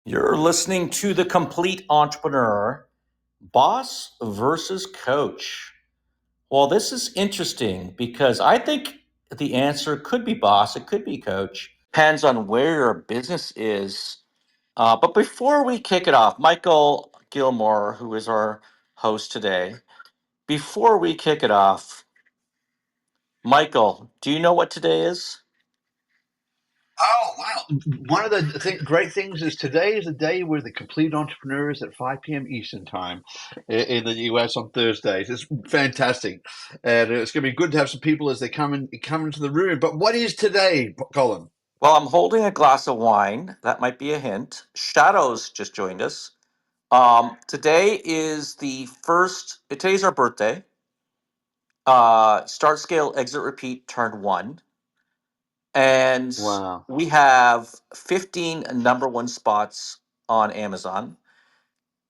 You're listening to The Complete Entrepreneur, Boss versus Coach. Well, this is interesting because I think the answer could be boss, it could be coach. Depends on where your business is. But before we kick it off, Michael Gilmour, who is our host today, before we kick it off, Michael, do you know what today is? Oh, wow. One of the great things is today is a day where the complete entrepreneurs at 5 p.m. Eastern time in the US on Thursdays. It's fantastic. And it's going to be good to have some people as they come into the room. But what is today, Colin? Well, I'm holding a glass of wine. That might be a hint. Shadows just joined us. Today is the first. Today's our birthday. Start scale exit repeat turned one, and Wow. we have 15 number one spots on Amazon.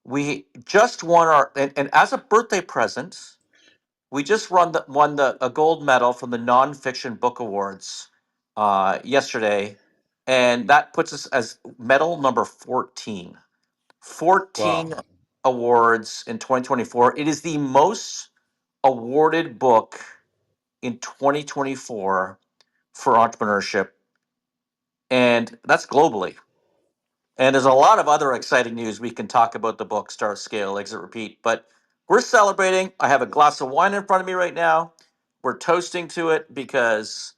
We just won our and as a birthday present, we just won the a gold medal from the nonfiction book awards yesterday, and that puts us as medal number 14. 14 Wow. awards in 2024. It is the most awarded book in 2024 for entrepreneurship, and that's globally. And there's a lot of other exciting news we can talk about the book Start, Scale, Exit, Repeat. But we're celebrating. I have a glass of wine in front of me right now. We're toasting to it because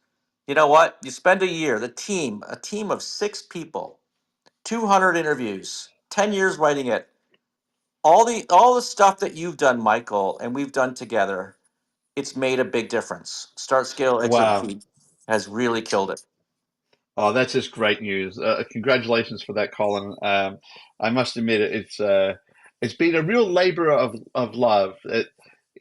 you know what? You spend a year, a team of 6 people, 200 interviews, 10 years writing it. All the stuff that you've done, Michael, and we've done together, it's made a big difference. Start, scale, exit, Wow. repeat has really killed it. Oh, that's just great news. Congratulations for that, Colin. I must admit it's been a real labor of love.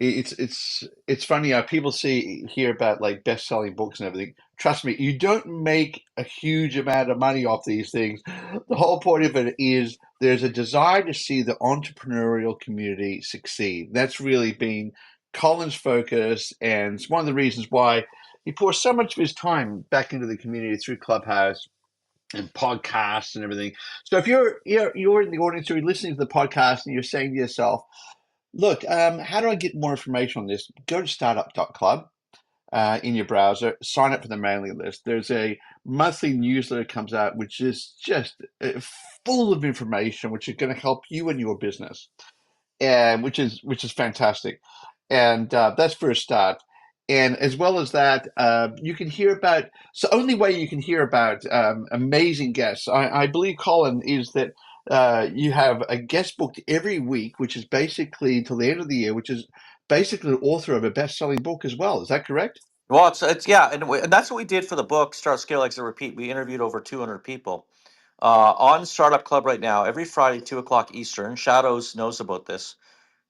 It's funny how people hear about like best-selling books and everything. Trust me, you don't make a huge amount of money off these things. The whole point of it is there's a desire to see the entrepreneurial community succeed. That's really been Colin's focus, and it's one of the reasons why he pours so much of his time back into the community through Clubhouse and podcasts and everything. So if you're in the audience or you're listening to the podcast and you're saying to yourself, "Look, how do I get more information on this?" Go to startup.club in your browser, sign up for the mailing list. There's a monthly newsletter comes out which is just full of information which is going to help you and your business, and which is fantastic. And that's for a start. And as well as that, you can hear about. So only way you can hear about amazing guests, I believe, Colin, is that you have a guest booked every week, which is basically till the end of the year, which is basically the author of a best-selling book as well. Is that correct? Well, it's yeah, and that's what we did for the book Start, Scale, Exit, Repeat. We interviewed over 200 people on Startup Club right now every Friday, 2 o'clock Eastern. Shadows knows about this.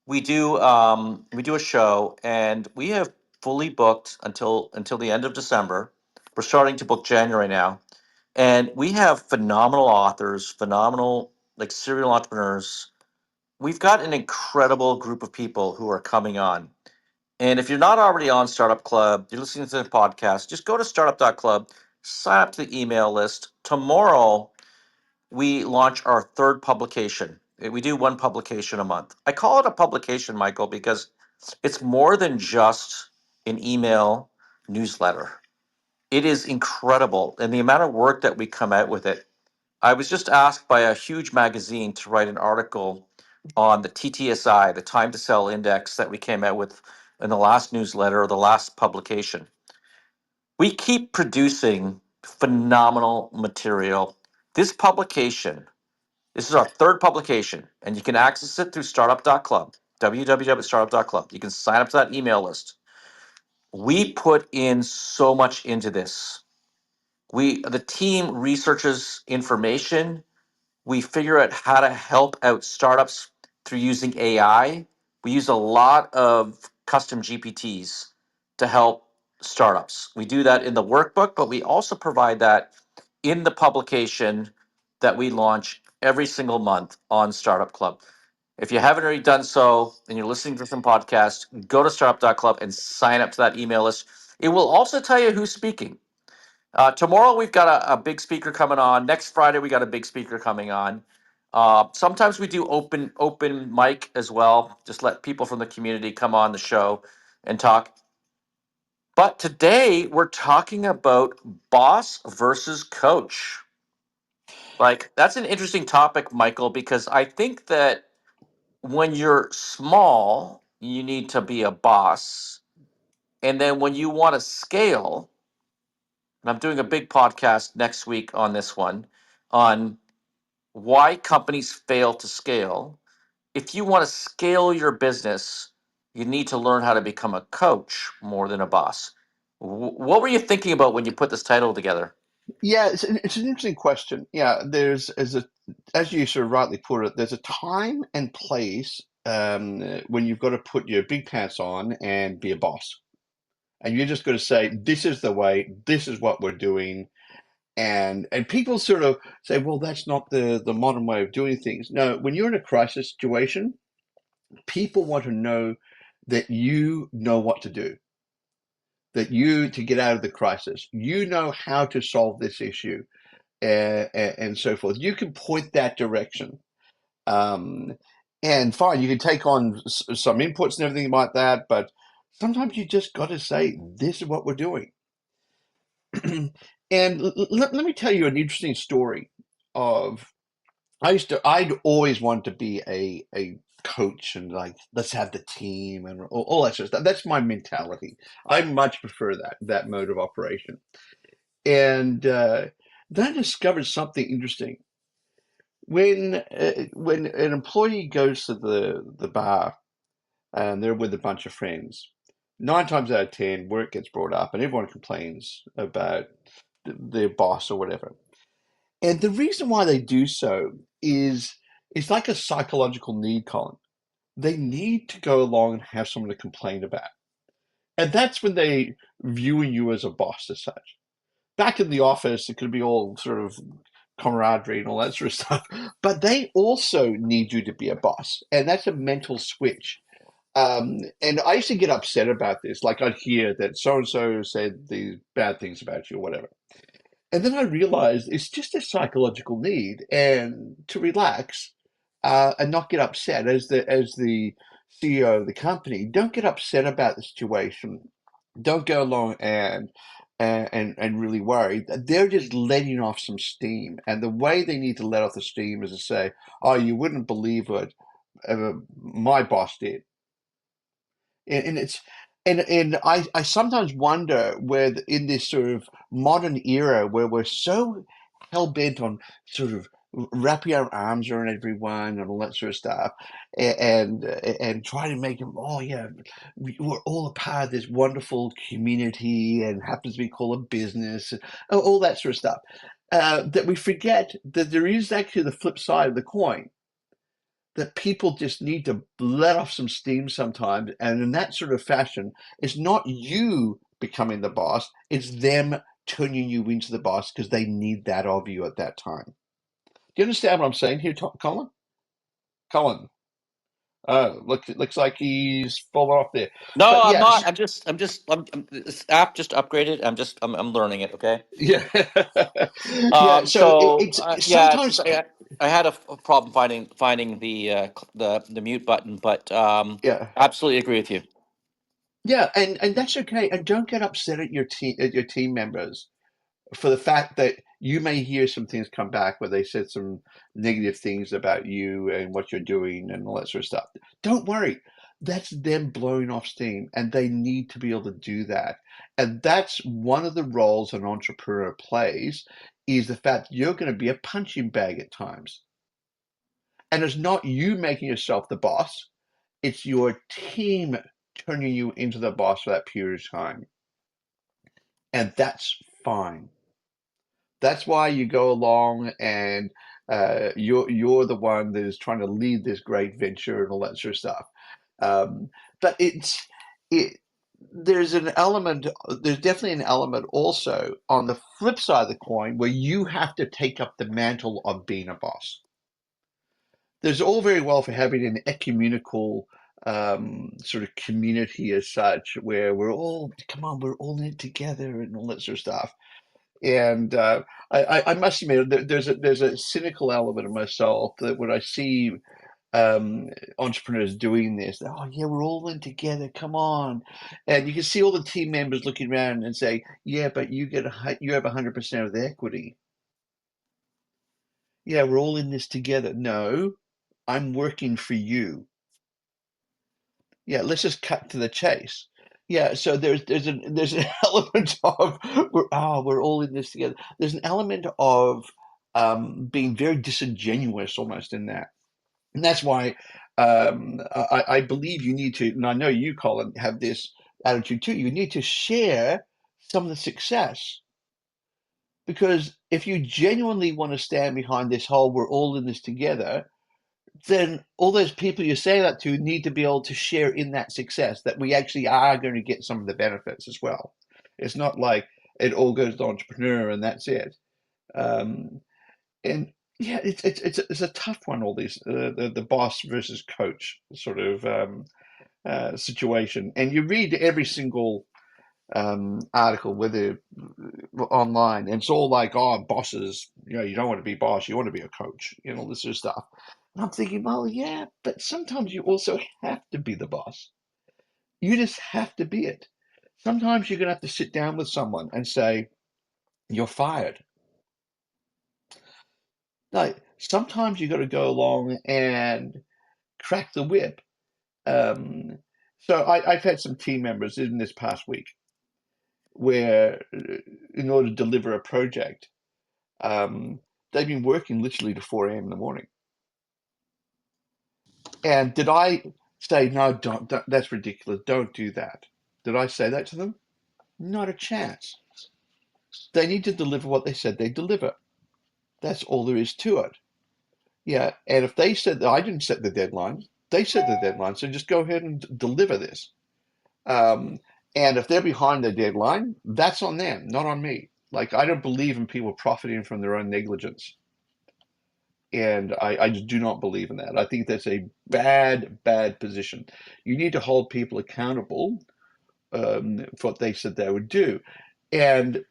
We do a show, and we have fully booked until the end of December. We're starting to book January now, and we have phenomenal authors, phenomenal like serial entrepreneurs. We've got an incredible group of people who are coming on. And if you're not already on Startup Club, you're listening to the podcast, just go to startup.club, sign up to the email list. Tomorrow, we launch our third publication. We do one publication a month. I call it a publication, Michael, because it's more than just an email newsletter. It is incredible. And the amount of work that we come out with it. I was just asked by a huge magazine to write an article on the TTSI, the time to sell index that we came out with in the last newsletter or the last publication. We keep producing phenomenal material. This publication, this is our third publication, and you can access it through startup.club, www.startup.club. You can sign up to that email list. We put in so much into this. The team researches information. We figure out how to help out startups through using AI. We use a lot of custom GPTs to help startups. We do that in the workbook, but we also provide that in the publication that we launch every single month on Startup Club. If you haven't already done so and you're listening to some podcasts, go to startup.club and sign up to that email list. It will also tell you who's speaking. Tomorrow we've got a big speaker coming on. Next Friday we got a big speaker coming on. Sometimes we do open mic as well. Just let people from the community come on the show and talk. But today we're talking about boss versus coach. Like that's an interesting topic, Michael, because I think that when you're small, you need to be a boss. And then when you want to scale, and I'm doing a big podcast next week on this one, on why companies fail to scale. If you want to scale your business, you need to learn how to become a coach more than a boss. What were you thinking about when you put this title together? Yeah, it's an interesting question. Yeah, as you sort of rightly put it, there's a time and place when you've got to put your big pants on and be a boss. And you're just going to say, this is the way, this is what we're doing. And people sort of say, well, that's not the modern way of doing things. No, when you're in a crisis situation, people want to know that you know what to do, that you, to get out of the crisis, you know how to solve this issue, and so forth. You can point that direction. Um, and fine, you can take on some inputs and everything like that, but sometimes you just got to say, this is what we're doing. And let me tell you an interesting story of I'd always wanted to be a coach and like let's have the team and all that sort of stuff. That's my mentality. I much prefer that mode of operation. And then I discovered something interesting. When an employee goes to the bar and they're with a bunch of friends, 9 times out of 10, work gets brought up and everyone complains about their boss or whatever. And the reason why they do so is it's like a psychological need, Colin. They need to go along and have someone to complain about. And that's when they viewing you as a boss as such. Back in the office, it could be all sort of camaraderie and all that sort of stuff. But they also need you to be a boss. And that's a mental switch. And I used to get upset about this. Like I'd hear that so and so said these bad things about you or whatever. And then I realized it's just a psychological need and to relax and not get upset as the CEO of the company. Don't get upset about the situation. Don't go along and really worry. They're just letting off some steam, and the way they need to let off the steam is to say, "Oh, you wouldn't believe what my boss did." And it's and I sometimes wonder where in this sort of modern era where we're so hell bent on sort of wrapping our arms around everyone and all that sort of stuff, and trying to make them, oh yeah, we're all a part of this wonderful community and happens to be called a business, and all that sort of stuff. That we forget that there is actually the flip side of the coin, that people just need to let off some steam sometimes. And in that sort of fashion, it's not you becoming the boss, it's them turning you into the boss because they need that of you at that time. Do you understand what I'm saying here, Colin? Colin. Looks like he's fallen off there. No, But I'm not. yes, This app just upgraded. I'm learning it. Okay. yeah, yeah. So it's Yeah, it's just sometimes, I had a problem finding the mute button, but yeah. absolutely agree with you. Yeah, and that's okay. And don't get upset at your team members for the fact that you may hear some things come back where they said some negative things about you and what you're doing and all that sort of stuff. Don't worry. That's them blowing off steam, and they need to be able to do that. And that's one of the roles an entrepreneur plays, is the fact you're going to be a punching bag at times. And it's not you making yourself the boss, it's your team turning you into the boss for that period of time. And that's fine. That's why you go along and you're the one that is trying to lead this great venture and all that sort of stuff. Um, but it there's an element, there's definitely an element also on the flip side of the coin where you have to take up the mantle of being a boss. There's all very well for having an ecumenical sort of community as such, where we're all, come on, we're all in it together and all that sort of stuff. And I must admit, there's a cynical element of myself that when I see um, entrepreneurs doing this, oh yeah, we're all in together, come on, and you can see all the team members looking around and say, yeah, but you have 100% of the equity. Yeah, we're all in this together. No, I'm working for you. Yeah, let's just cut to the chase. Yeah, so there's an element of we're all in this together. There's an element of being very disingenuous almost in that, and that's why I believe you need to. And I know you, Colin, have this attitude too. You need to share some of the success because if you genuinely want to stand behind this whole "we're all in this together," then all those people you say that to need to be able to share in that success, that we actually are going to get some of the benefits as well. It's not like it all goes to entrepreneur and that's it. Um, and yeah, it's a tough one. All these the boss versus coach sort of situation, and you read every single article, whether online, and it's all like, oh, bosses, you don't want to be boss, you want to be a coach, all this sort of stuff. And I'm thinking, well, yeah, but sometimes you also have to be the boss. You just have to be it. Sometimes you're going to have to sit down with someone and say, you're fired. Like, sometimes you got to go along and crack the whip. Um, so I've had some team members in this past week where, in order to deliver a project, Um, they've been working literally to 4 a.m. in the morning. And did I say, no, don't, that's ridiculous. Don't do that. Did I say that to them? Not a chance. They need to deliver what they said they deliver. That's all there is to it. Yeah. And if they said that I didn't set the deadline, they set the deadline. So just go ahead and deliver this. Um, and if they're behind the deadline, that's on them, not on me. Like, I don't believe in people profiting from their own negligence. And I just do not believe in that. I think that's a bad position. You need to hold people accountable for what they said they would do. And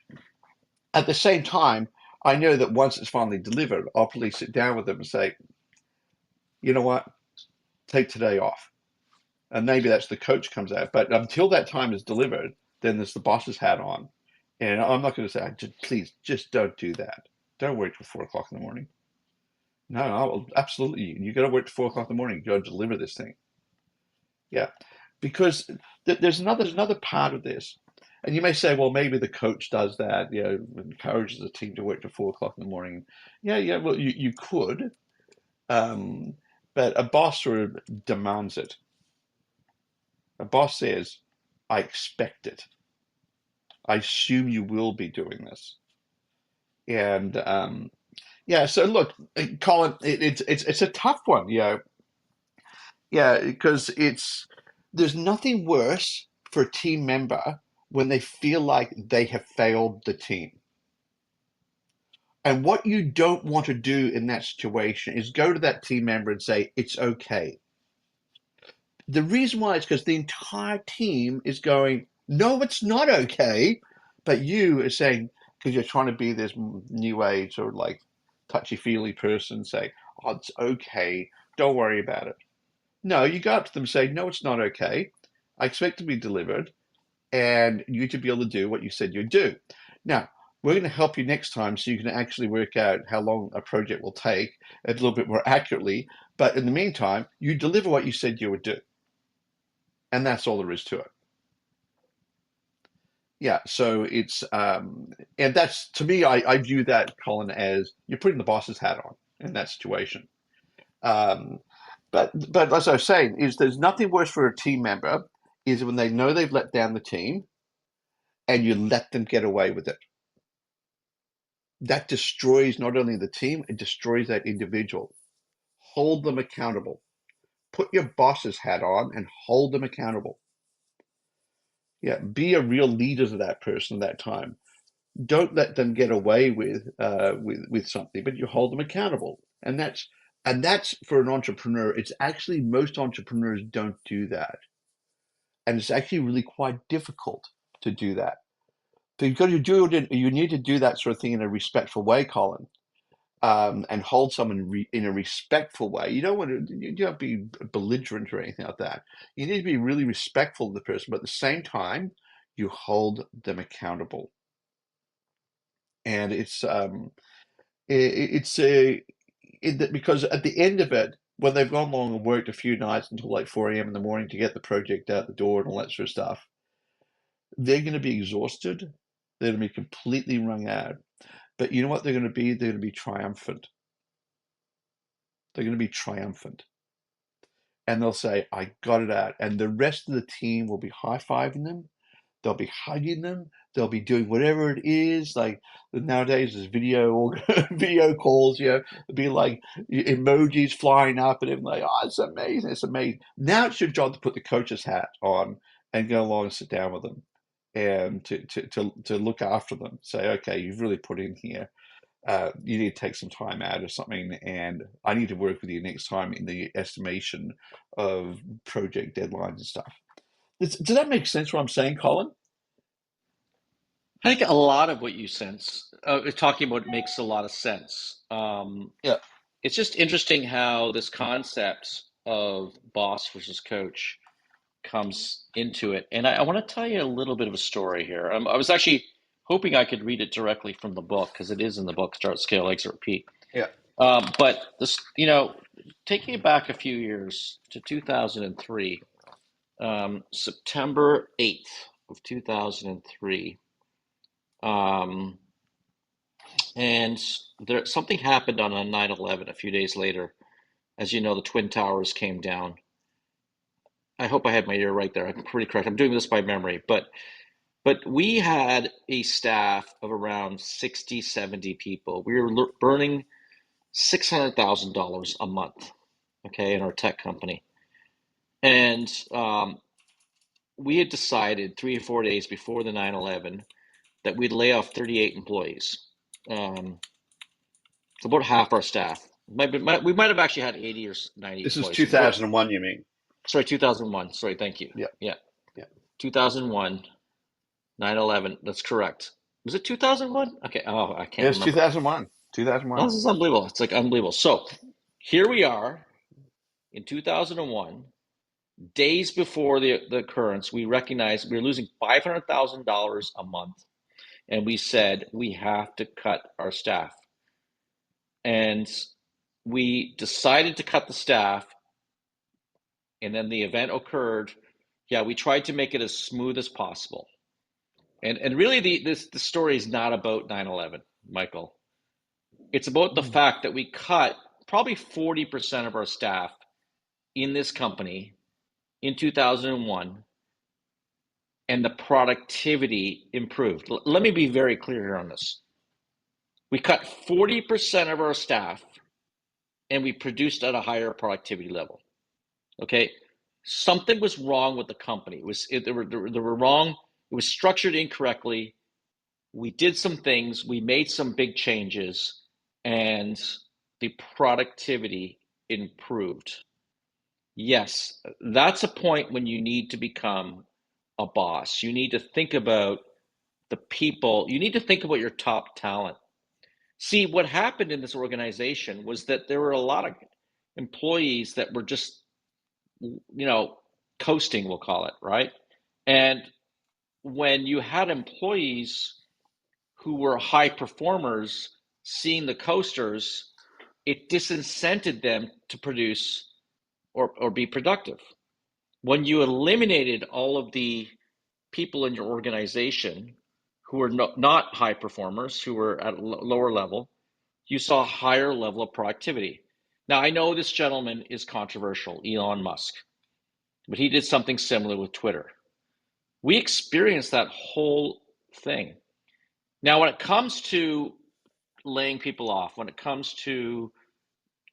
at the same time, I know that once it's finally delivered, I'll probably sit down with them and say, you know what, take today off. And maybe that's the coach comes out. But until that time is delivered, then there's the boss's hat on. And I'm not going to say, please, just don't do that. Don't wait till 4 o'clock in the morning. No, absolutely. You got to wait till 4 o'clock in the morning. You got to deliver this thing. Yeah, because there's another part of this, and you may say, well, maybe the coach does that, encourages the team to work till 4 o'clock in the morning. Yeah, yeah. Well, you could, um, but a boss sort of demands it. A boss says, "I expect it. I assume you will be doing this." And yeah, so look, Colin, it's a tough one. Yeah, because there's nothing worse for a team member when they feel like they have failed the team. And what you don't want to do in that situation is go to that team member and say, it's okay. The reason why is because the entire team is going, no, it's not okay. But you are saying, because you're trying to be this new age or like touchy-feely person, say, oh, it's okay. Don't worry about it. No, you go up to them and say, no, it's not okay. I expect to be delivered, and you to be able to do what you said you'd do. Now, we're going to help you next time so you can actually work out how long a project will take a little bit more accurately. But in the meantime, you deliver what you said you would do. And that's all there is to it. Yeah, so and that's to me, I view that, Colin, as you're putting the boss's hat on in that situation. Um, but as I was saying, is there's nothing worse for a team member is when they know they've let down the team and you let them get away with it. That destroys not only the team, it destroys that individual. Hold them accountable. Put your boss's hat on and hold them accountable. Yeah, be a real leader to that person at that time. Don't let them get away with something, but you hold them accountable. And that's for an entrepreneur. It's actually most entrepreneurs don't do that, and it's actually really quite difficult to do that. So you've got to do it. You need to do that sort of thing in a respectful way, Colin, and hold someone in a respectful way. You don't be belligerent or anything like that. You need to be really respectful of the person, but at the same time, you hold them accountable. And it's because at the end of it, when they've gone along and worked a few nights until like 4 a.m. in the morning to get the project out the door and all that sort of stuff, they're going to be exhausted. They're going to be completely wrung out. But you know what they're going to be? They're going to be triumphant. They're going to be triumphant. And they'll say, I got it out. And the rest of the team will be high-fiving them. They'll be hugging them. They'll be doing whatever it is. Like nowadays, there's video or video calls. There'll be like emojis flying up, and everything like, "Oh, it's amazing! It's amazing!" Now it's your job to put the coach's hat on and go along and sit down with them, and to look after them. Say, okay, you've really put in here. You need to take some time out or something, and I need to work with you next time in the estimation of project deadlines and stuff. Does that make sense what I'm saying, Colin? I think a lot of what you sense, talking about makes a lot of sense. Yeah. It's just interesting how this concept of boss versus coach comes into it. And I want to tell you a little bit of a story here. I was actually hoping I could read it directly from the book because it is in the book, Start, Scale, Exit, Repeat. Yeah. But this, taking it back a few years to 2003, September 8th of 2003, um, and something happened on 9/11 a few days later. As you know, the Twin Towers came down. I hope I had my year right there. I'm pretty correct. I'm doing this by memory, but we had a staff of around 60, 70 people. We were burning $600,000 a month, okay, in our tech company. And we had decided 3 or 4 days before the 9/11 that we'd lay off 38 employees. It's about half our staff. We might have actually had 80 or 90 This is employees. So about, 2001, you mean? sorry, 2001. Sorry, thank you. Yeah. Yeah, Yeah. 2001, 9/11. That's correct. Was it 2001? Okay. Oh, I can't It's remember. 2001. Oh, 2001. this is unbelievable. It's like unbelievable. So here we are in 2001, days before the occurrence. We recognized we were losing $500,000 a month, and we said we have to cut our staff. And we decided to cut the staff, and then the event occurred. Yeah, we tried to make it as smooth as possible. And really, the story is not about 9/11, Michael. It's about the Mm. fact that we cut probably 40% of our staff in this company in 2001, and the productivity improved. Let me be very clear here on this. We cut 40% of our staff, and we produced at a higher productivity level. Okay, something was wrong with the company. They were wrong. It was structured incorrectly. We did some things. We made some big changes, and the productivity improved. Yes, that's a point when you need to become a boss. You need to think about the people. You need to think about your top talent. See, what happened in this organization was that there were a lot of employees that were just, coasting, we'll call it, right? And when you had employees who were high performers seeing the coasters, it disincented them to produce or be productive. When you eliminated all of the people in your organization who were not high performers, who were at a lower level, you saw a higher level of productivity. Now, I know this gentleman is controversial, Elon Musk, but he did something similar with Twitter. We experienced that whole thing. Now, when it comes to laying people off, when it comes to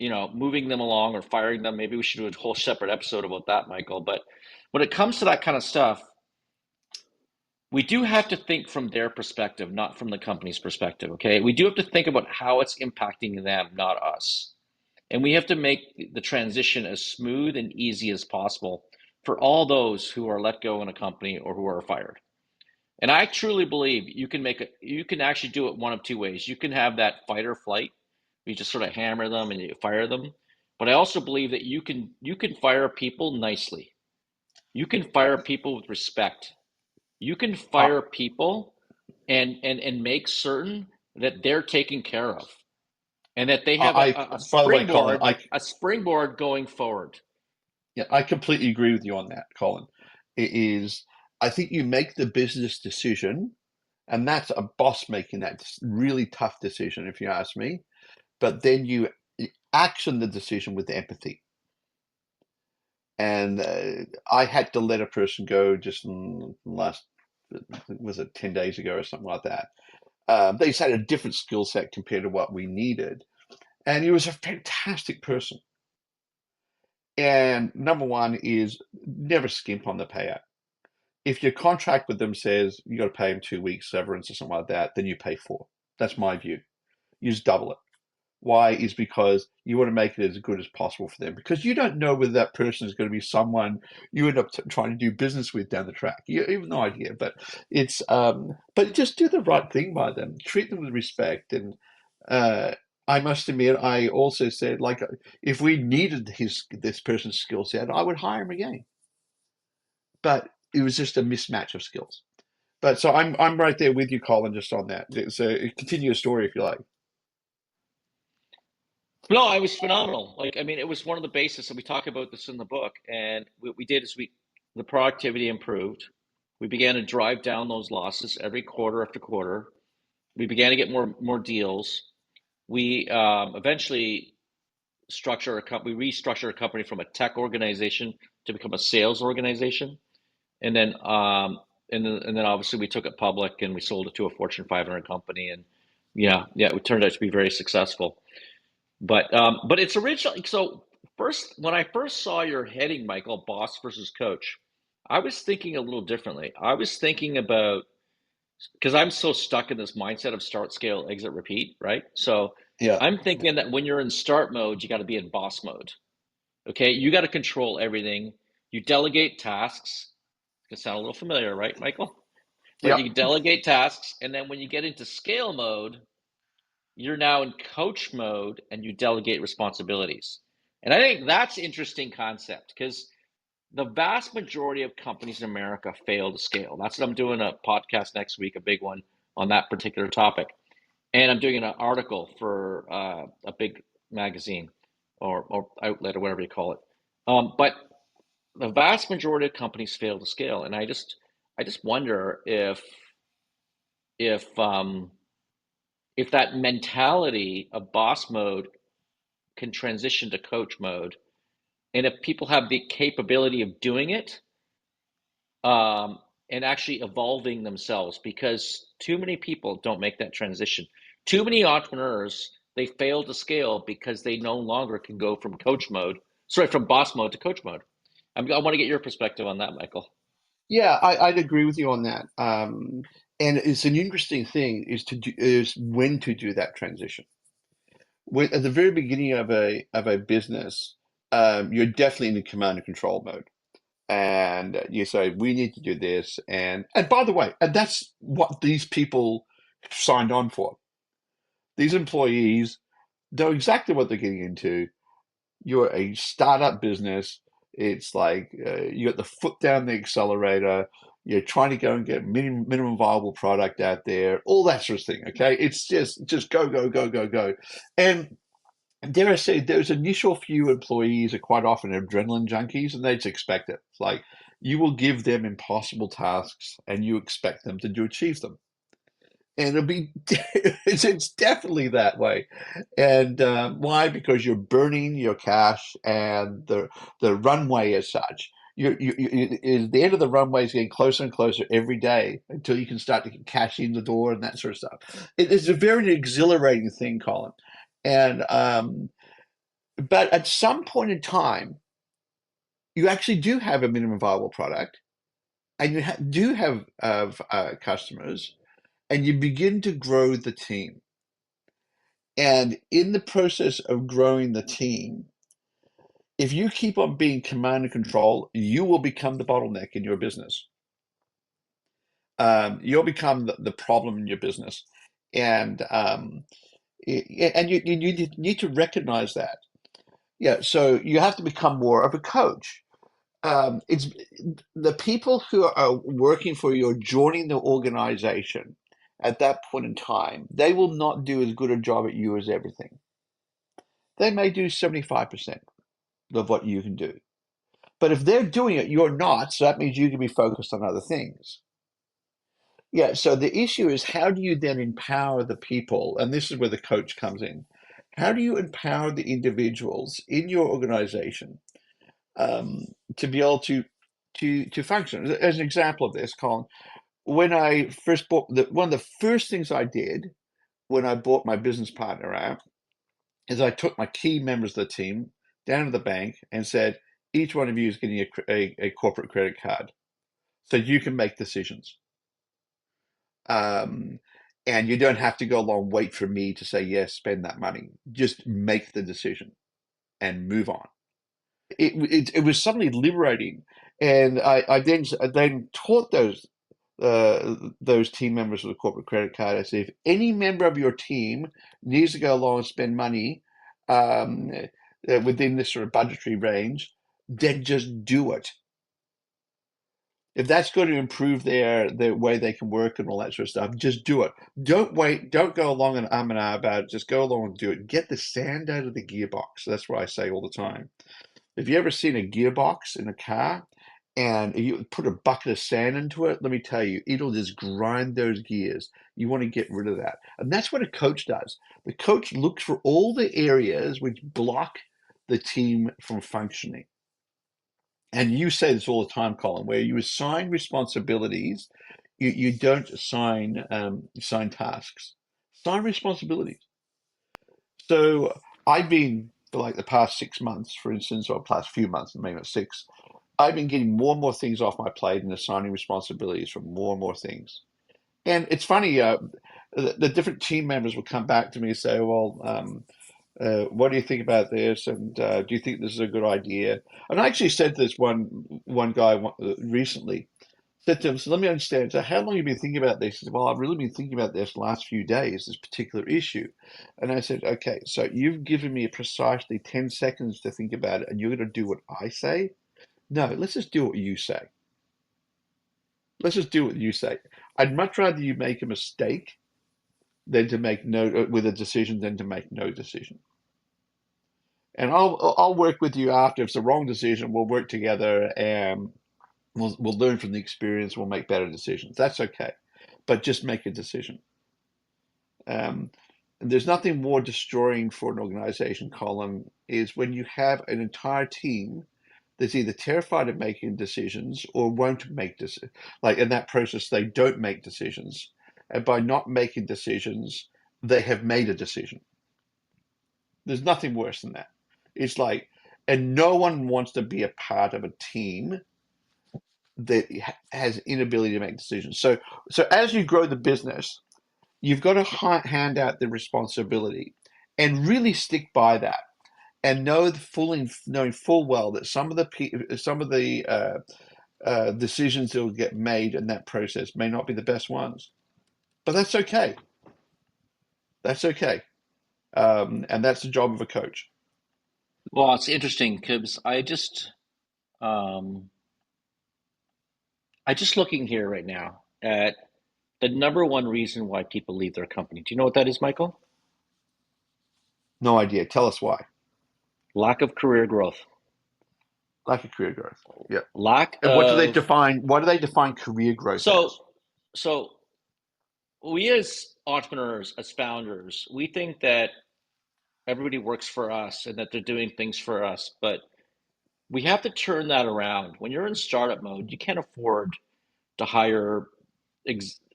moving them along or firing them, maybe we should do a whole separate episode about that, Michael. But when it comes to that kind of stuff, we do have to think from their perspective, not from the company's perspective. Okay, we do have to think about how it's impacting them, not us. And we have to make the transition as smooth and easy as possible for all those who are let go in a company or who are fired. And I truly believe you can actually do it one of two ways. You can have that fight or flight. You just sort of hammer them and you fire them. But I also believe that you can fire people nicely. You can fire people with respect. You can I, fire people and make certain that they're taken care of and that they have by the way, Colin, a springboard going forward. yeah, I completely agree with you on that, Colin. It is, I think you make the business decision, and that's a boss making that really tough decision, if you ask me. But then you action the decision with empathy. And I had to let a person go just in last, was it 10 days ago or something like that. They just had a different skill set compared to what we needed. And he was a fantastic person. And number one is never skimp on the payout. If your contract with them says you got to pay them 2 weeks severance or something like that, then you pay four. That's my view. You just double it. Why is because you want to make it as good as possible for them because you don't know whether that person is going to be someone you end up trying to do business with down the track. You have no idea, but it's but just do the right thing by them, treat them with respect, and uh, I must admit, I also said like if we needed this person's skill set, I would hire him again, but it was just a mismatch of skills. But so I'm right there with you, Colin, just on that. So continue your story if you like. No, it was phenomenal. Like, I mean, it was one of the basis, and we talk about this in the book. And what we did is the productivity improved. We began to drive down those losses every quarter after quarter. We began to get more deals. We eventually we restructured a company from a tech organization to become a sales organization, and then obviously we took it public and we sold it to a Fortune 500 company, and yeah, it turned out to be very successful. But it's original. So first, when I first saw your heading, Michael, boss versus coach, I was thinking a little differently. I was thinking about because I'm so stuck in this mindset of start, scale, exit, repeat, right? So Yeah, I'm thinking that when you're in start mode, you got to be in boss mode. Okay, you got to control everything. You delegate tasks. It's gonna sound a little familiar, right, Michael? But yeah. you delegate tasks, and then when you get into scale mode, you're now in coach mode and you delegate responsibilities. And I think that's an interesting concept because the vast majority of companies in America fail to scale. That's what I'm doing a podcast next week, a big one on that particular topic. And I'm doing an article for a big magazine or outlet or whatever you call it. But the vast majority of companies fail to scale. And I just wonder if um, if that mentality of boss mode can transition to coach mode, and if people have the capability of doing it, um, and actually evolving themselves, because too many people don't make that transition. Too many entrepreneurs they fail to scale because they no longer can go from from boss mode to coach mode. I want to get your perspective on that, Michael. Yeah, I'd agree with you on that. And it's an interesting thing is when to do that transition. When, at the very beginning of a business, you're definitely in the command and control mode, and you say we need to do this, and by the way, and that's what these people signed on for. These employees know exactly what they're getting into. You're a startup business. It's like you got the foot down the accelerator. You're trying to go and get minimum viable product out there, all that sort of thing. Okay, it's just go go go go go, and dare I say, those initial few employees are quite often adrenaline junkies, and they just expect it. It's like you will give them impossible tasks, and you expect them to do achieve them, and it'll be it's definitely that way. And why? Because you're burning your cash and the runway as such. The end of the runway is getting closer and closer every day until you can start to get cash in the door and that sort of stuff. It's a very exhilarating thing, Colin. And but at some point in time, you actually do have a minimum viable product, and you do have customers, and you begin to grow the team. And in the process of growing the team, if you keep on being command and control, you will become the bottleneck in your business. You'll become the problem in your business, and you need to recognize that. Yeah, so you have to become more of a coach. It's the people who are working for you or joining the organization at that point in time, they will not do as good a job at you as everything. They may do 75% of what you can do. But if they're doing it, you're not, so that means you can be focused on other things. Yeah, so the issue is how do you then empower the people? And this is where the coach comes in. How do you empower the individuals in your organization to be able to function? As an example of this, Colin, when I first bought one of the first things I did when I bought my business partner app is I took my key members of the team down to the bank and said, each one of you is getting a corporate credit card so you can make decisions. Um, and you don't have to go along, wait for me to say, yes, spend that money. Just make the decision and move on. It was suddenly liberating. And I then taught those team members with a corporate credit card. I said, if any member of your team needs to go along and spend money um, within this sort of budgetary range, then just do it. If that's going to improve their way they can work and all that sort of stuff, just do it. Don't wait. Don't go along and and ah about it. Just go along and do it. Get the sand out of the gearbox. That's what I say all the time. Have you ever seen a gearbox in a car and you put a bucket of sand into it? Let me tell you, it'll just grind those gears. You want to get rid of that. And that's what a coach does. The coach looks for all the areas which block the team from functioning. And you say this all the time, Colin, where you assign responsibilities, you don't assign tasks. Assign responsibilities. So I've been for like the past 6 months, for instance, or past few months, maybe not six, I've been getting more and more things off my plate and assigning responsibilities for more and more things. And it's funny, the different team members will come back to me and say, well, what do you think about this? And do you think this is a good idea? And I actually said to this one guy recently, said to him, so let me understand. So how long have you been thinking about this? He said, well, I've really been thinking about this the last few days, this particular issue. And I said, okay, so you've given me precisely 10 seconds to think about it, and you're going to do what I say? No, let's just do what you say. Let's just do what you say. I'd much rather you make a mistake than to make no with a decision than to make no decision. And I'll work with you after. If it's the wrong decision, we'll work together and we'll learn from the experience. We'll make better decisions. That's okay, but just make a decision. Um, there's nothing more destroying for an organization, Colin, is when you have an entire team that's either terrified of making decisions or won't make decisions. Like in that process, they don't make decisions, and by not making decisions, they have made a decision. There's nothing worse than that. It's like, and no one wants to be a part of a team that has inability to make decisions. So as you grow the business, you've got to hand out the responsibility and really stick by that, and knowing full well that some of the decisions that will get made in that process may not be the best ones, but that's okay. That's okay, and that's the job of a coach. Well, it's interesting because um, I just looking here right now at the number one reason why people leave their company. Do you know what that is, Michael? No idea. Tell us why. Lack of career growth. Lack of career growth. Yeah. Lack And what do they of define? What do they define career growth so as? so we as entrepreneurs, as founders, we think that everybody works for us and that they're doing things for us, but we have to turn that around. When you're in startup mode, you can't afford to hire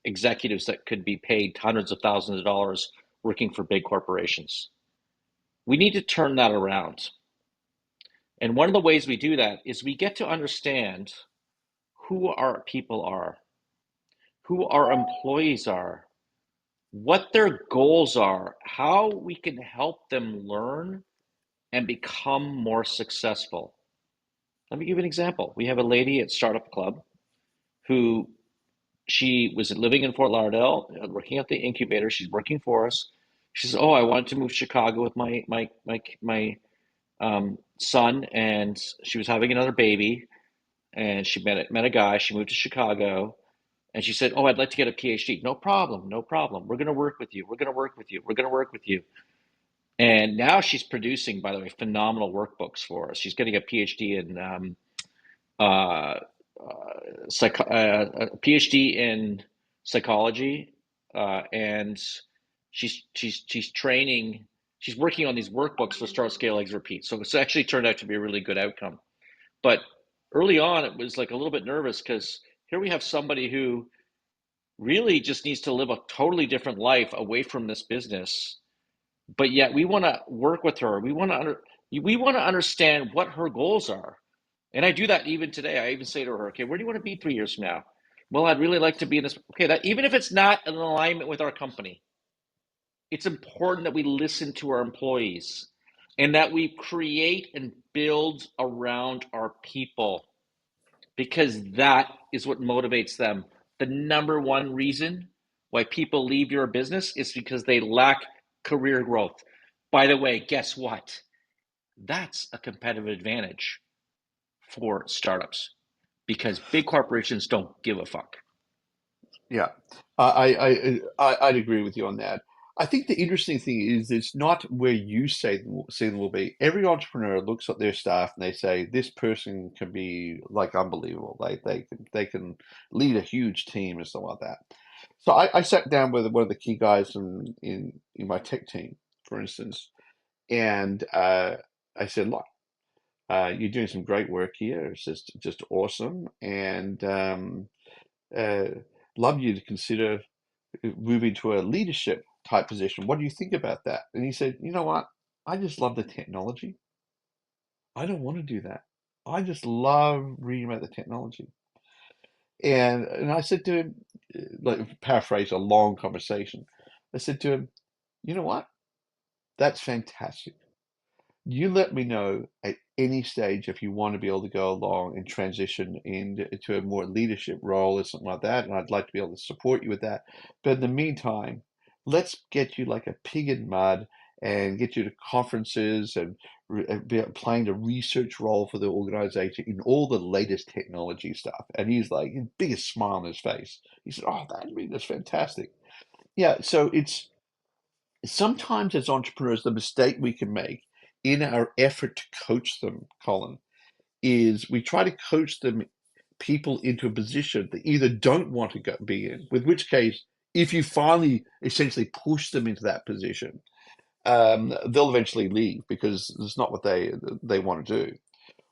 executives that could be paid hundreds of thousands of dollars working for big corporations. We need to turn that around. And one of the ways we do that is we get to understand who our people are, who our employees are, what their goals are, how we can help them learn and become more successful. Let me give you an example. We have a lady at Startup Club who she was living in Fort Lauderdale, working at the incubator. She's working for us. She says, "Oh, I wanted to move to Chicago with my son," and she was having another baby, and she met a guy. She moved to Chicago, and she said, "Oh, I'd like to get a PhD." No problem, no problem. We're going to work with you. We're going to work with you. We're going to work with you. And now she's producing, by the way, phenomenal workbooks for us. She's getting a PhD in uh, a PhD in psychology, and she's training. She's working on these workbooks for Start, Scale, Exit, Repeat. So it's actually turned out to be a really good outcome. But early on, it was like a little bit nervous because here we have somebody who really just needs to live a totally different life away from this business, but yet we want to work with her. We want to understand what her goals are. And I do that even today. I even say to her, "Okay, where do you want to be 3 years from now?" "Well, I'd really like to be in this." Okay, that even if it's not in alignment with our company, it's important that we listen to our employees and that we create and build around our people, because that is what motivates them. The number one reason why people leave your business is because they lack career growth. By the way, guess what? That's a competitive advantage for startups because big corporations don't give a fuck. Yeah, I'd agree with you on that. I think the interesting thing is it's not where you say them will be. Every entrepreneur looks at their staff and they say this person can be like unbelievable. They can lead a huge team and stuff like that. So I sat down with one of the key guys in my tech team, for instance, and I said, look, you're doing some great work here. It's just awesome, and uh, love you to consider moving to a leadership type position. What do you think about that? And he said, you know what? I just love the technology. I don't want to do that. I just love reading about the technology. And I said to him, like paraphrase a long conversation. I said to him, you know what? That's fantastic. You let me know at any stage if you want to be able to go along and transition into a more leadership role or something like that, and I'd like to be able to support you with that. But in the meantime, let's get you like a pig in mud and get you to conferences and playing a research role for the organization in all the latest technology stuff. And he's like, his biggest smile on his face. He said, "Oh, that's fantastic." Yeah, so it's sometimes as entrepreneurs, the mistake we can make in our effort to coach them, Colin, is we try to coach them people into a position they either don't want to be in, with which case, if you finally essentially push them into that position, they'll eventually leave because it's not what they want to do,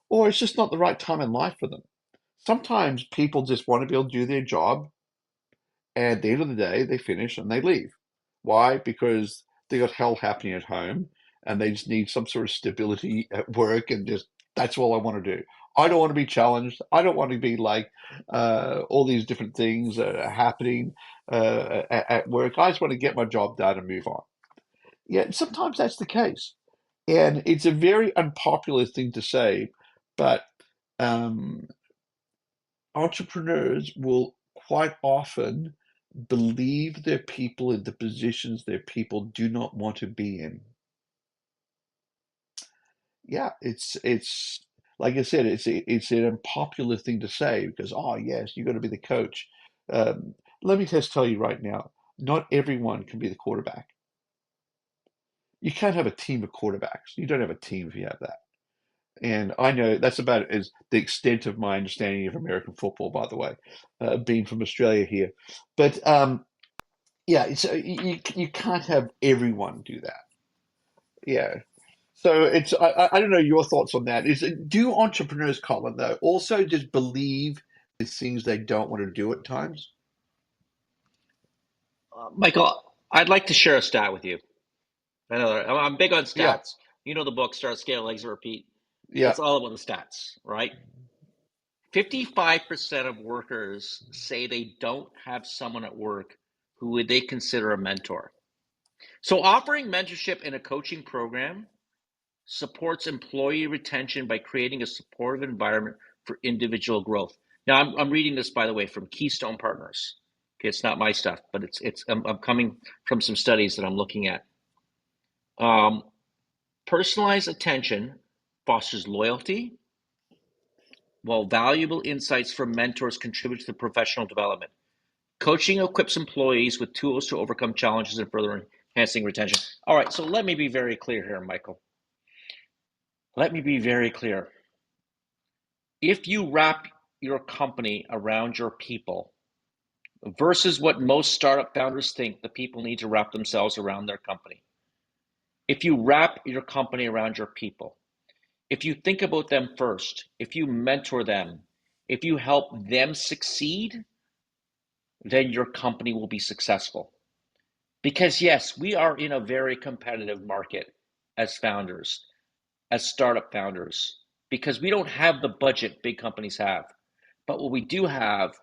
or it's just not the right time in life for them. Sometimes people just want to be able to do their job and at the end of the day, they finish and they leave. Why? Because they got hell happening at home and they just need some sort of stability at work and just that's all I want to do. I don't want to be challenged. I don't want to be like all these different things happening at work. I just want to get my job done and move on. Yeah, sometimes that's the case. And it's a very unpopular thing to say, but um, entrepreneurs will quite often believe their people in the positions their people do not want to be in. Yeah, it's like I said, it's an unpopular thing to say because oh yes, you're going to be the coach. Um, Let me just tell you right now, not everyone can be the quarterback. You can't have a team of quarterbacks. You don't have a team if you have that. And I know that's about as the extent of my understanding of American football, by the way, being from Australia here. But yeah, you can't have everyone do that. Yeah. So it's I don't know your thoughts on that. Do entrepreneurs, Colin, though, also just believe the things they don't want to do at times? Michael, I'd like to share a stat with you. I'm big on Yeah, stats. You know the book Start, Scale, Exit, Repeat. yeah. It's all about the stats, right? 55% of workers say they don't have someone at work who would they consider a mentor. So offering mentorship in a coaching program supports employee retention by creating a supportive environment for individual growth. Now, I'm reading this, by the way, from Keystone Partners. Okay, it's not my stuff, but I'm coming from some studies that I'm looking at. Um, Personalized attention fosters loyalty, while valuable insights from mentors contribute to professional development. Coaching equips employees with tools to overcome challenges and further enhancing retention. All right, so let me be very clear here, Michael. Let me be very clear. If you wrap your company around your people versus what most startup founders think the people need to wrap themselves around their company, if you wrap your company around your people, if you think about them first, if you mentor them, if you help them succeed, then your company will be successful. Because yes, we are in a very competitive market as founders, as startup founders, because we don't have the budget big companies have. But what we do have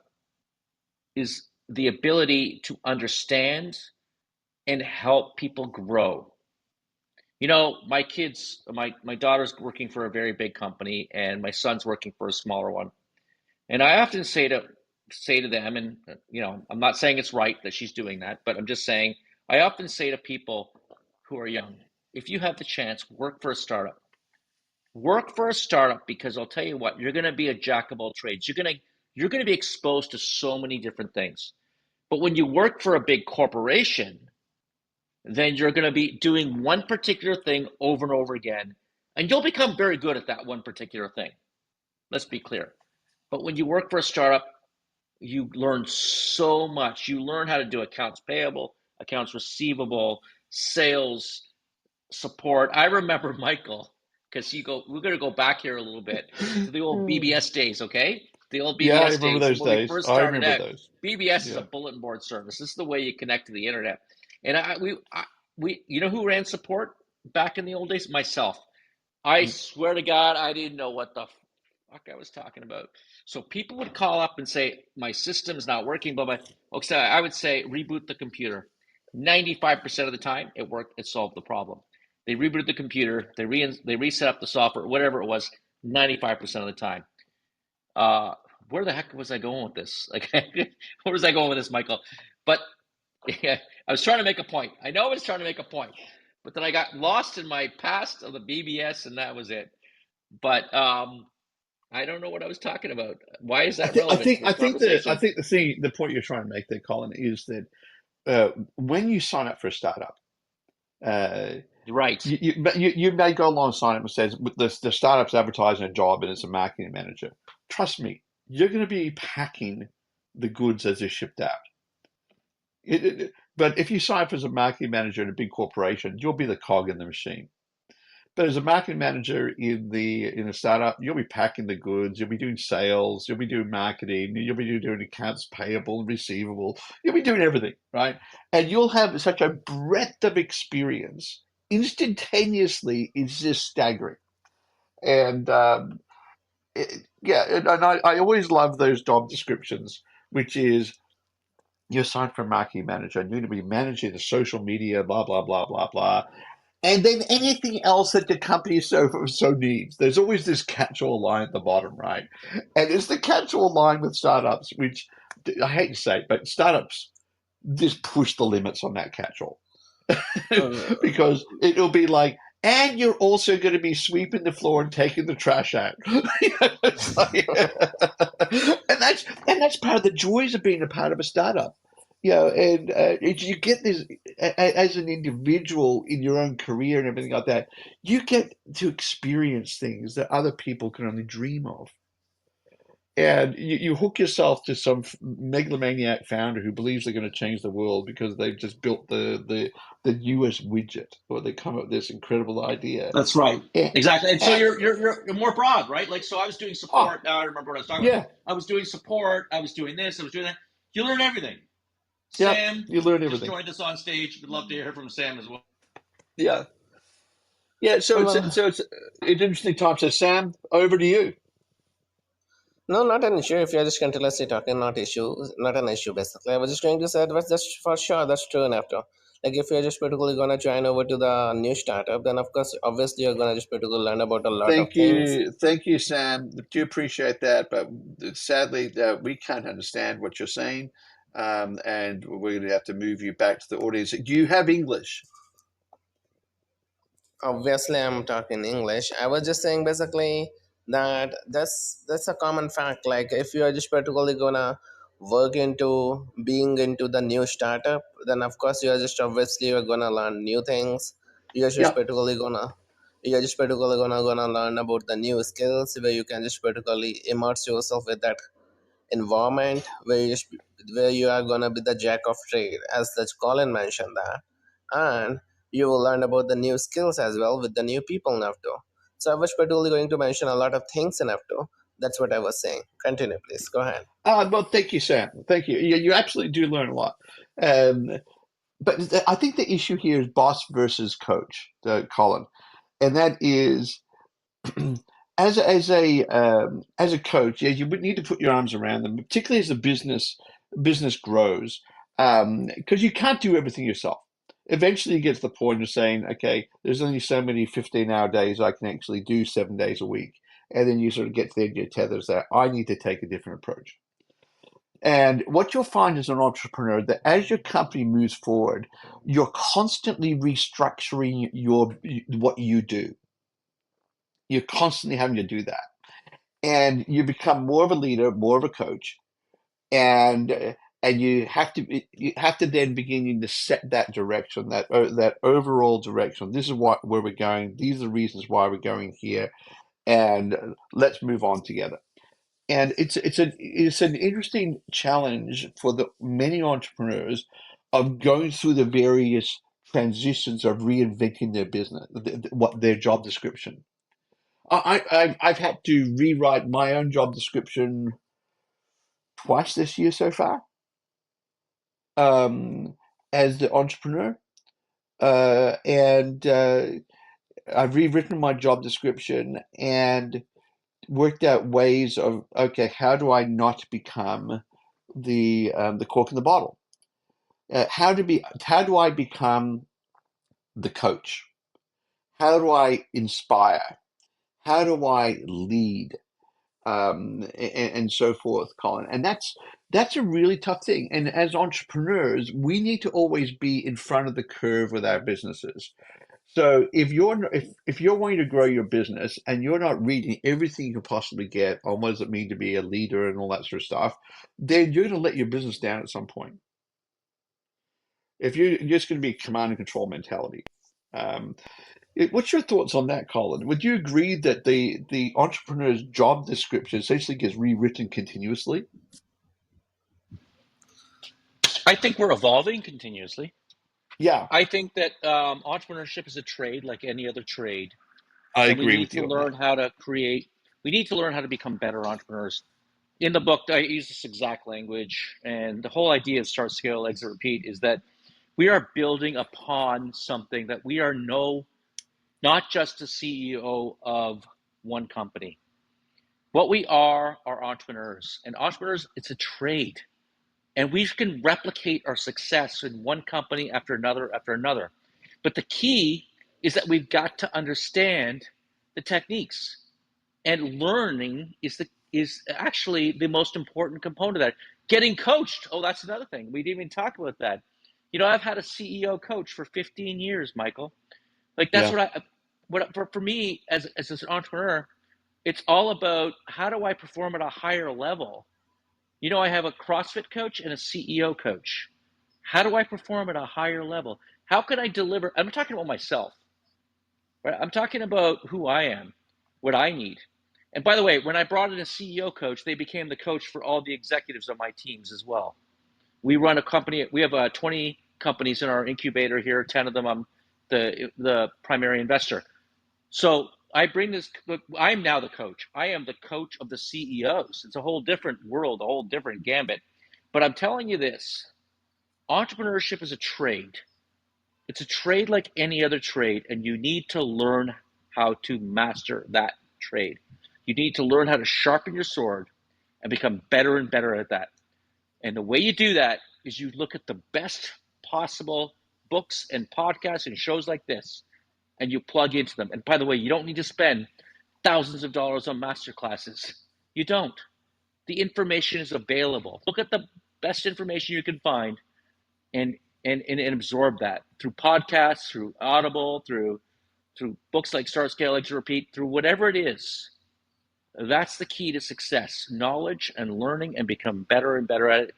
is the ability to understand and help people grow. You know, my daughter's working for a very big company, and my son's working for a smaller one. And I often say to them, and I'm not saying it's right that she's doing that, but I'm just saying I often say to people who are young, if you have the chance, work for a startup. Work for a startup because I'll tell you what, you're going to be a jack of all trades. You're going to be exposed to so many different things. But when you work for a big corporation, then you're going to be doing one particular thing over and over again, and you'll become very good at that one particular thing. Let's be clear. But when you work for a startup, you learn so much. You learn how to do accounts payable, accounts receivable, sales, support. I remember Michael, because we're going to go back here a little bit to the old BBS days, okay? The old Yeah, I BBS remember days those when we days. first I started remember out. those. BBS is a Yeah. bulletin board service. This is the way you connect to the internet. And you know who ran support back in the old days? Myself. I swear to God, I didn't know what the fuck I was talking about. So people would call up and say, my system's not working, but okay, I would say reboot the computer. 95% of the time, it worked, it solved the problem. They rebooted the computer, they reset up the software, whatever it was, 95% of the time. Uh, where the heck was I going with this? Like, where was I going with this, Michael? But yeah, I was trying to make a point. I know I was trying to make a point, but then I got lost in my past of the BBS, and that was it. But I don't know what I was talking about. Why is I that think I relevant to think this I think the I conversation? think the point you're trying to make there, Colin, is that when you sign up for a startup, uh, Right. you may go along and sign up and says the startup's advertising a job and it's a marketing manager. Trust me, you're going to be packing the goods as they're shipped out. But if you sign up as a marketing manager in a big corporation, you'll be the cog in the machine. But as a marketing manager in a startup, you'll be packing the goods, you'll be doing sales, you'll be doing marketing, you'll be doing accounts payable and receivable, you'll be doing everything, right? And you'll have such a breadth of experience instantaneously. It's just staggering. And yeah, and I always love those job descriptions, which is you're assigned for a marketing manager and you're going to be managing the social media, blah, blah, blah, blah, blah, and then anything else that the company so needs. There's always this catch-all line at the bottom, right? And it's the catch-all line with startups, which I hate to say it, but startups just push the limits on that catch-all Uh, because it'll be like, and you're also going to be sweeping the floor and taking the trash out. It's like, and that's part of the joys of being a part of a startup. And you get this as an individual in your own career and everything like that. You get to experience things that other people can only dream of. And you hook yourself to some megalomaniac founder who believes they're going to change the world because they've just built the newest widget, or they come up with this incredible idea. That's right. And, Exactly. And so and you're more broad, right? Like, so I was doing oh support. Now I remember what I was talking about. yeah, I was doing support. I was doing this. I was doing that. You learn everything. yeah, Sam you learn just everything. joined us on stage. We'd love to hear from Sam as well. Yeah, yeah. So well, it's an interesting time. So Sam, over to you. no, not an issue. If you're just continuously talking, not an issue basically. I was just going to say that's just for sure, that's true enough to. Like if you're just particularly gonna join over to the new startup, then of course, obviously you're gonna just particularly learn about a lot of things. Thank you, Sam. Do appreciate that, but sadly, we can't understand what you're saying. and we're going to have to move you back to the audience. Do you have English? Obviously I'm talking English. I was just saying basically that that's a common fact. Like if you are just particularly gonna work into being into the new startup, then of course you are just obviously you're gonna learn new things. You're just Yeah. particularly gonna learn about the new skills where you can just particularly immerse yourself with that environment where you are gonna be the jack of trade, as the Colin mentioned that, and you will learn about the new skills as well with the new people in F2. So I was particularly going to mention a lot of things in F2. That's what I was saying. Continue, please. Go ahead. Well, thank you, Sam. Thank you. You absolutely do learn a lot. Um, but I think the issue here is boss versus coach, Colin, and that is as a coach, yeah, you would need to put your arms around them, particularly as the business grows, because you can't do everything yourself. Eventually, you get to the point of saying, okay, there's only so many 15-hour days I can actually do 7 days a week, and then you sort of get to the end of your tethers that I need to take a different approach. And what you'll find as an entrepreneur that as your company moves forward, you're constantly restructuring what you do. You're constantly having to do that, and you become more of a leader, more of a coach, and you have to then begin to set that direction, that overall direction. This is where we're going. These are the reasons why we're going here, and let's move on together. And it's an interesting challenge for the many entrepreneurs of going through the various transitions of reinventing their business, what their job description. I've had to rewrite my own job description twice this year so far, um, as the entrepreneur, and I've rewritten my job description and worked out ways of, okay, how do I not become the cork in the bottle? How do I become the coach? How do I inspire? How do I lead? And so forth, Colin. And that's a really tough thing. And as entrepreneurs, we need to always be in front of the curve with our businesses. So if you're wanting to grow your business and you're not reading everything you can possibly get on what does it mean to be a leader and all that sort of stuff, then you're going to let your business down at some point. If you're just going to be command and control mentality. Um, What's your thoughts on that, Colin? Would you agree that the entrepreneur's job description essentially gets rewritten continuously? I think we're evolving continuously. Yeah, I think that entrepreneurship is a trade like any other trade, I and we agree need with to you on that. learn how to create. We need to learn how to become better entrepreneurs. In the book, I use this exact language, and the whole idea of start, scale, exit, repeat is that we are building upon something that we are not just a CEO of one company. What we are entrepreneurs, and entrepreneurs, it's a trade, and we can replicate our success in one company after another. But the key is that we've got to understand the techniques, and learning is actually the most important component of that. Getting coached, oh, that's another thing. We didn't even talk about that. I've had a CEO coach for 15 years, Michael. Like that's Yeah, what for me as an entrepreneur, it's all about how do I perform at a higher level. I have a CrossFit coach and a CEO coach. How do I perform at a higher level? How can I deliver? I'm talking about myself, right? I'm talking about who I am, what I need. And by the way, when I brought in a CEO coach, they became the coach for all the executives on my teams as well. We run a company. We have 20 companies in our incubator here. 10 of them, I'm the primary investor. So I bring this. I'm now the coach. I am the coach of the CEOs. It's a whole different world, a whole different gambit. But I'm telling you this: entrepreneurship is a trade. It's a trade like any other trade, and you need to learn how to master that trade. You need to learn how to sharpen your sword and become better and better at that. And the way you do that is you look at the best possible books and podcasts and shows like this, and you plug into them. And by the way, you don't need to spend thousands of dollars on master classes. You don't. The information is available. Look at the best information you can find and absorb that through podcasts, through Audible, through books like Start, Scale, Exit, Repeat, through whatever it is. That's the key to success: knowledge and learning, and become better and better at it.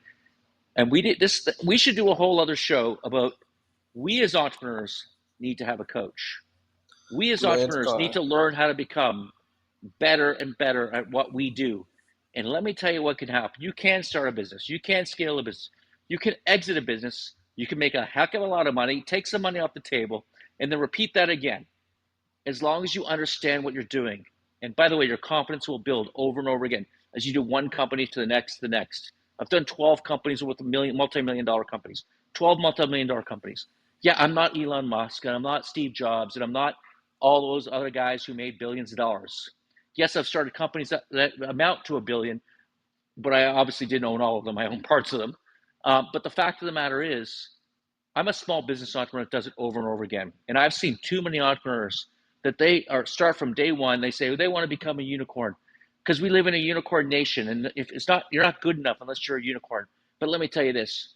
And we should do a whole other show about, we as entrepreneurs need to have a coach. We as It's entrepreneurs need to learn how to become better and better at what we do. And let me tell you what can happen. You can start a business. You can scale a business. You can exit a business. You can make a heck of a lot of money, take some money off the table, and then repeat that again, as long as you understand what you're doing. And by the way, your confidence will build over and over again as you do one company to the next, the next. I've done 12 companies with multi-million dollar companies, 12 multi-million dollar companies. Yeah, I'm not Elon Musk, and I'm not Steve Jobs, and I'm not all those other guys who made billions of dollars. Yes, I've started companies that amount to a billion, but I obviously didn't own all of them. I own parts of them. But the fact of the matter is, I'm a small business entrepreneur that does it over and over again. And I've seen too many entrepreneurs that start from day one. They say they want to become a unicorn because we live in a unicorn nation. And if it's not, you're not good enough unless you're a unicorn. But let me tell you this.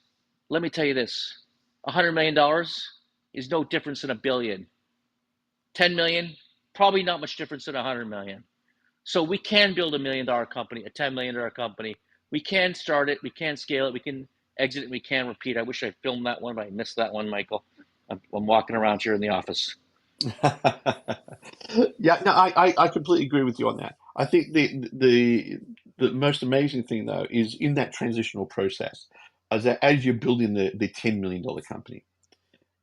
$100 million is no difference than a billion. 10 million, probably not much difference than 100 million. So we can build $1 million company, a $10 million company. We can start it. We can scale it. We can exit it. We can repeat. I wish I filmed that one, but I missed that one, Michael. I'm walking around here in the office. Yeah, no, I completely agree with you on that. I think the most amazing thing though is in that transitional process, as you're building the $10 million company,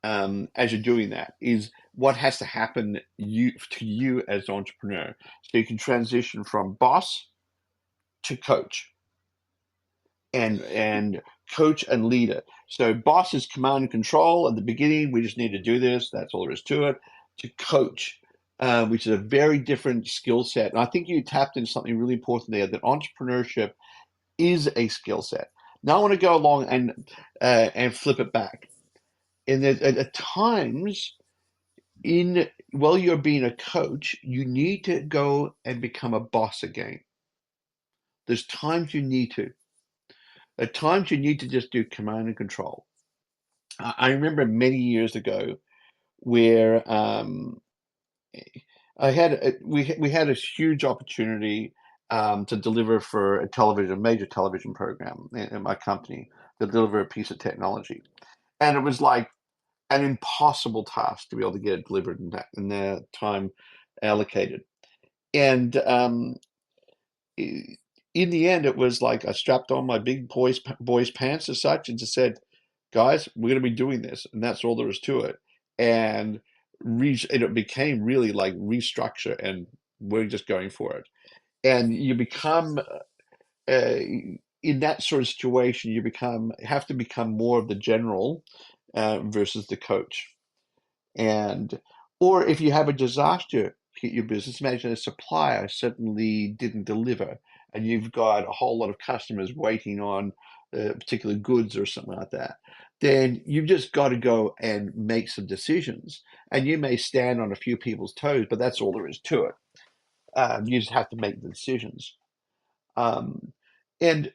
as you're doing that, is what has to happen to you as an entrepreneur, so you can transition from boss to coach and coach and leader. So boss is command and control at the beginning. We just need to do this. That's all there is to it. To coach, which is a very different skill set. And I think you tapped into something really important there, that entrepreneurship is a skill set. Now I want to go along and flip it back. And at times while you're being a coach, you need to go and become a boss again. There's times you need to. At times you need to just do command and control. I remember many years ago where we had a huge opportunity to deliver for a major television program in my company, to deliver a piece of technology, and it was like an impossible task to be able to get it delivered in the time allocated. And in the end, it was like I strapped on my big boys pants as such and just said, "Guys, we're going to be doing this," and that's all there is to it. And it became really like restructure, and we're just going for it. And you become in that sort of situation, have to become more of the general versus the coach. And or if you have a disaster hit your business, imagine a supplier suddenly didn't deliver, and you've got a whole lot of customers waiting on particular goods or something like that. Then you've just got to go and make some decisions, and you may stand on a few people's toes, but that's all there is to it. You just have to make the decisions, and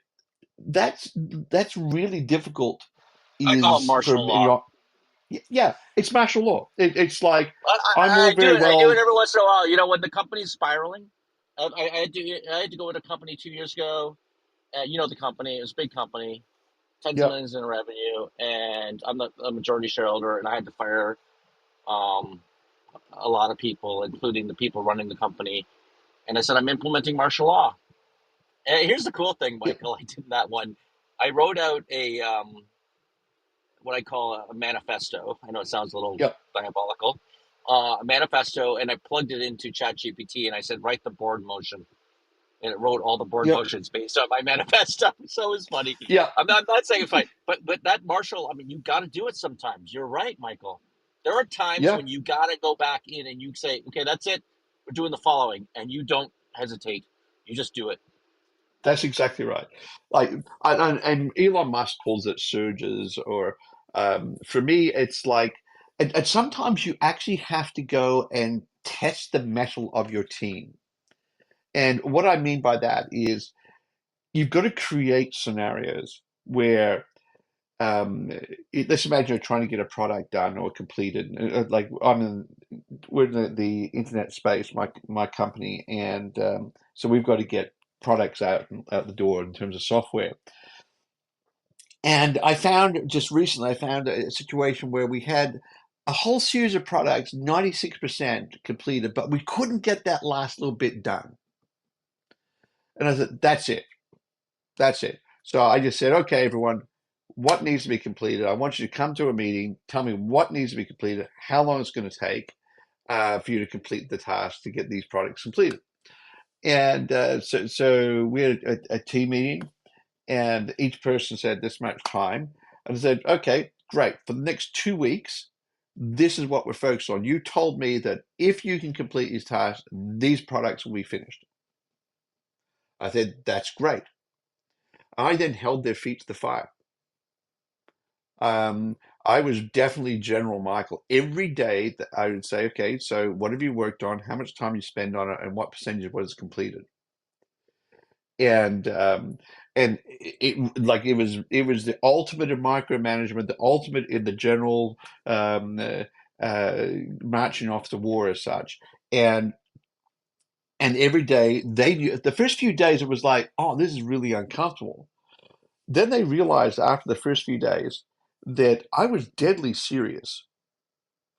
that's really difficult. I call it Is for martial law. Yeah, it's martial law. It's like I'm I all do very it. I do it well. every once in a while. You know, when the company's spiraling, I had to go with a company 2 years ago. You know the company. It was a big company, tens of Yeah, millions in revenue, and I'm a majority shareholder, and I had to fire um, a lot of people, including the people running the company. And I said, I'm implementing martial law. And here's the cool thing, yeah, Michael. I did that one. I wrote out what I call a manifesto. I know it sounds a little yeah, diabolical. A manifesto, and I plugged it into ChatGPT, and I said, write the board motion, and it wrote all the board yeah, motions based on my manifesto. So it was funny. yeah, I'm not saying it's fine, but that Marshall, I mean, you got to do it sometimes. You're right, Michael. There are times yeah. when you got to go back in and you say, okay, that's it. We're doing the following, and you don't hesitate. You just do it. That's exactly right. Like, and Elon Musk calls it surges, or for me, it's like, and sometimes you actually have to go and test the mettle of your team. And what I mean by that is you've got to create scenarios. where let's imagine you're trying to get a product done or completed. Like we're in the internet space, my company, and so we've got to get products out the door in terms of software. And just recently, I found a situation where we had a whole series of products, 96% completed, but we couldn't get that last little bit done. And I said, that's it. That's it. So I just said, okay, everyone, what needs to be completed? I want you to come to a meeting, tell me what needs to be completed, how long it's going to take for you to complete the task to get these products completed. And so we had a team meeting, and each person said this much time. And I said, okay, great. For the next 2 weeks, this is what we're focused on. You told me that if you can complete these tasks, these products will be finished. I said, that's great. I then held their feet to the fire. I was definitely General Michael. Every day that I would say, okay, so what have you worked on? How much time you spend on it, and what percentage of what is completed? And it was the ultimate in micromanagement, the ultimate in the general marching off to war as such. And every day they knew. The first few days it was like, oh, this is really uncomfortable. Then they realized after the first few days that I was deadly serious.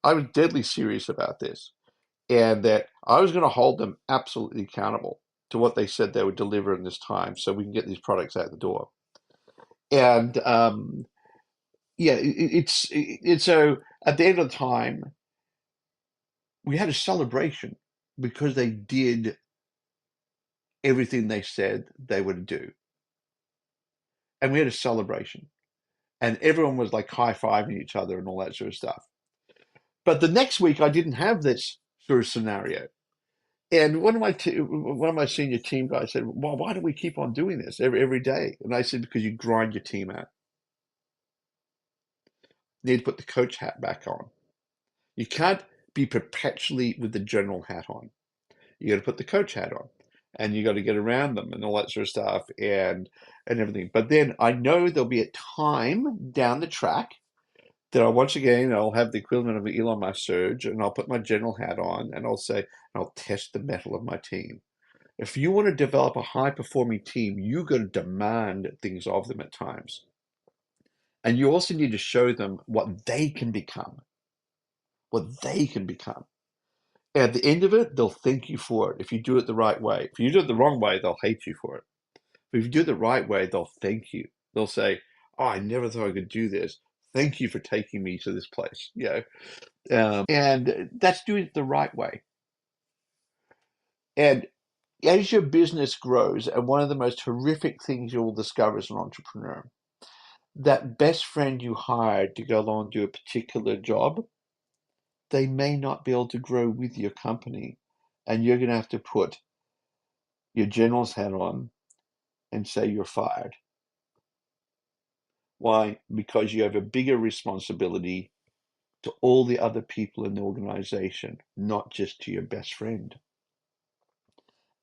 I was deadly serious about this, and that I was going to hold them absolutely accountable to what they said they would deliver in this time, so we can get these products out the door. And yeah, it's so at the end of the time, we had a celebration because they did everything they said they would do, and we had a celebration, and everyone was like high-fiving each other and all that sort of stuff. But the next week, I didn't have this sort of scenario. And one of my senior team guys said, "Well, why do we keep on doing this every day?" And I said, "Because you grind your team out. You need to put the coach hat back on. You can't be perpetually with the general hat on. You got to put the coach hat on, and you got to get around them and all that sort of stuff and everything." But then I know there'll be a time down the track that I'll have the equivalent of an Elon Musk surge, and I'll put my general hat on, and I'll test the mettle of my team. If you want to develop a high-performing team, you got to demand things of them at times. And you also need to show them what they can become. What they can become. At the end of it, they'll thank you for it if you do it the right way. If you do it the wrong way, they'll hate you for it. But if you do it the right way, they'll thank you. They'll say, "Oh, I never thought I could do this. Thank you for taking me to this place." And that's doing it the right way. And as your business grows, and one of the most horrific things you will discover as an entrepreneur, that best friend you hired to go along and do a particular job, they may not be able to grow with your company. And you're going to have to put your general's hat on and say you're fired. Why? Because you have a bigger responsibility to all the other people in the organization, not just to your best friend.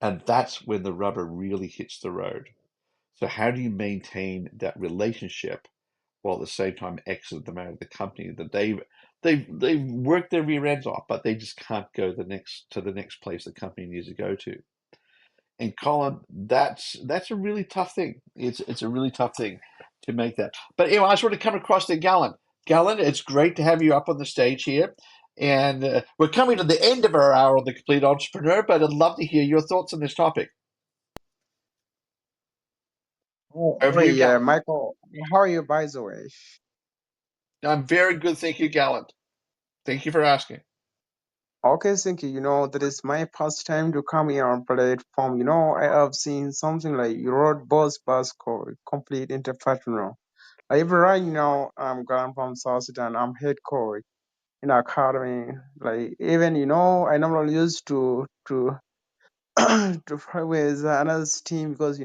And that's when the rubber really hits the road. So how do you maintain that relationship while at the same time exit them out of the company that they've worked their rear ends off, but they just can't go to the next place the company needs to go to? And Colin, that's a really tough thing. It's a really tough thing to make that. But anyway, I just want to come across to Galen. Galen, it's great to have you up on the stage here. And we're coming to the end of our hour on The Complete Entrepreneur, but I'd love to hear your thoughts on this topic. Oh, Over to hey, you, Galen. Michael, how are you, by the way? I'm very good, thank you, Gallant. Thank you for asking. Okay, thank you. That is my first time to come here on platform. I have seen something like you wrote bus code, complete entrepreneur. Like even right now, I'm going from South Sudan. I'm head coach in academy. Like even I normally used to to play with another team because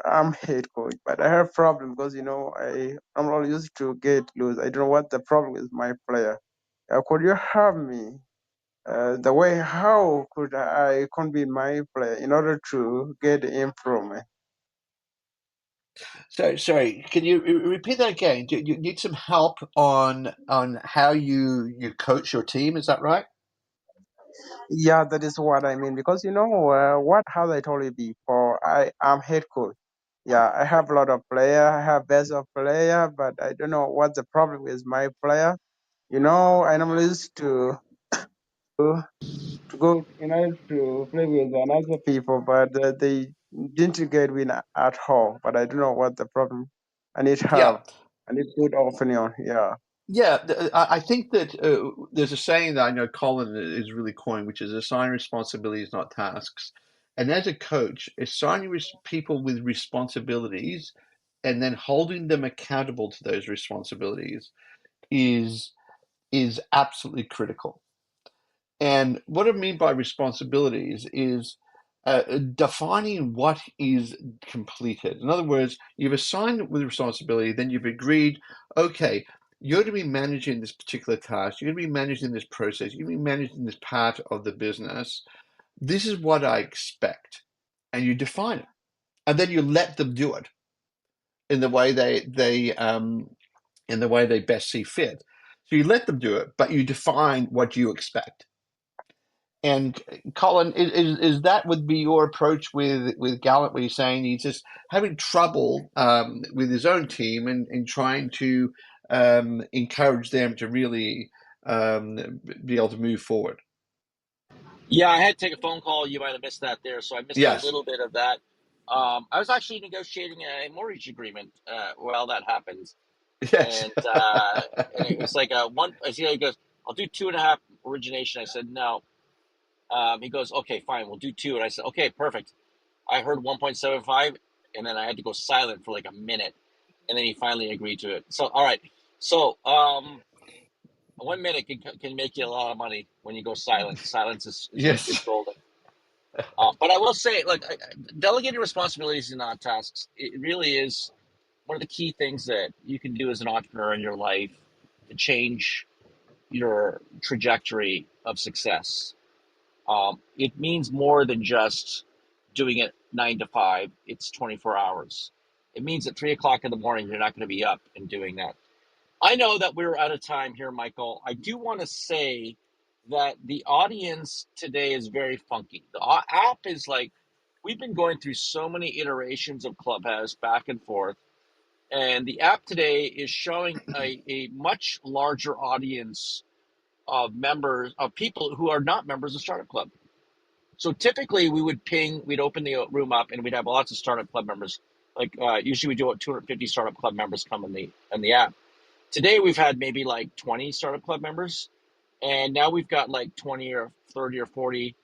I'm head coach, but I have problem because I'm not used to get loose. I don't know what the problem is my player. Could you help me? The way how could I convene my player in order to get improvement? So sorry, can you repeat that again? Do you need some help on how you coach your team? Is that right? Yeah, that is what I mean. Because what have I told you before? I am head coach. Yeah, I have a lot of player. I have best of player, but I don't know what the problem with my player. I normally used to go, to play with another people, but they didn't get win at all. But I don't know what the problem. I need Yeah. help. I need good opinion. Yeah. Yeah, I think that there's a saying that I know Colin is really coined, which is assign responsibilities, not tasks. And as a coach, assigning people with responsibilities and then holding them accountable to those responsibilities is absolutely critical. And what I mean by responsibilities is defining what is completed. In other words, you've assigned with responsibility, then you've agreed, okay, you're going to be managing this particular task, you're going to be managing this process, you're going to be managing this part of the business. This is what I expect. And you define it. And then you let them do it in the way they best see fit. So you let them do it, but you define what you expect. And Colin, is that would be your approach with Gallup, where you're saying he's just having trouble with his own team and trying to encourage them to really be able to move forward? Yeah, I had to take a phone call. You might have missed that there, so I missed a Yes. little bit of that. I was actually negotiating a mortgage agreement while that happened, Yes. and it was like a one. I see how he goes. I'll do 2.5 origination. I said no. He goes, okay, fine, we'll do 2, and I said, okay, perfect. I heard 1.75, and then I had to go silent for like a minute, and then he finally agreed to it. So, all right. So, 1 minute can make you a lot of money when you go silent. Silence is Yes. golden. But I will say, like, delegating responsibilities and not tasks, it really is one of the key things that you can do as an entrepreneur in your life to change your trajectory of success. It means more than just doing it 9 to 5. It's 24 hours. It means at 3 o'clock in the morning, you're not going to be up and doing that. I know that we're out of time here, Michael. I do want to say that the audience today is very funky. The app is like, we've been going through so many iterations of Clubhouse back and forth. And the app today is showing a much larger audience of members, of people who are not members of Startup Club. So typically we'd open the room up and we'd have lots of Startup Club members. Like usually we do about 250 Startup Club members come in the app. Today we've had maybe like 20 Startup Club members, and now we've got like 20 or 30 or 40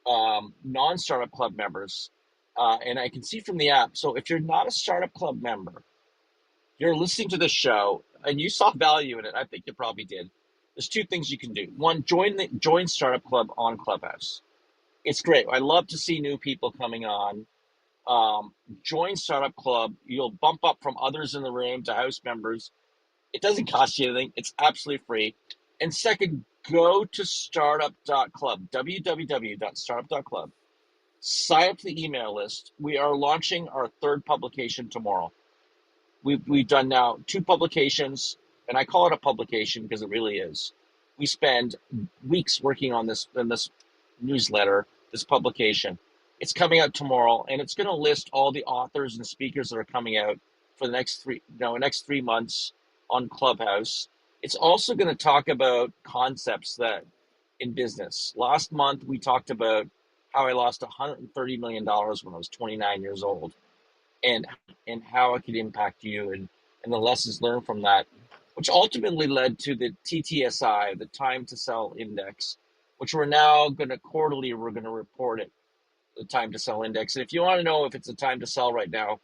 non-Startup Club members. And I can see from the app. So if you're not a Startup Club member, you're listening to this show and you saw value in it. I think you probably did. There's 2 things you can do. One, join Startup Club on Clubhouse. It's great. I love to see new people coming on. Join Startup Club. You'll bump up from others in the room to house members. It doesn't cost you anything. It's absolutely free. And second, go to startup.club, www.startup.club. Sign up to the email list. We are launching our 3rd publication tomorrow. We've done now 2 publications, and I call it a publication because it really is. We spend weeks working on this newsletter, this publication. It's coming out tomorrow, and it's going to list all the authors and speakers that are coming out for the next 3 months on Clubhouse. It's also going to talk about concepts that in business. Last month we talked about how I lost $130 million when I was 29 years old, and how it could impact you, and the lessons learned from that, which ultimately led to the TTSI, the time to sell index, which we're now going to quarterly, we're going to report it, the time to sell index. And if you want to know if it's a time to sell right now,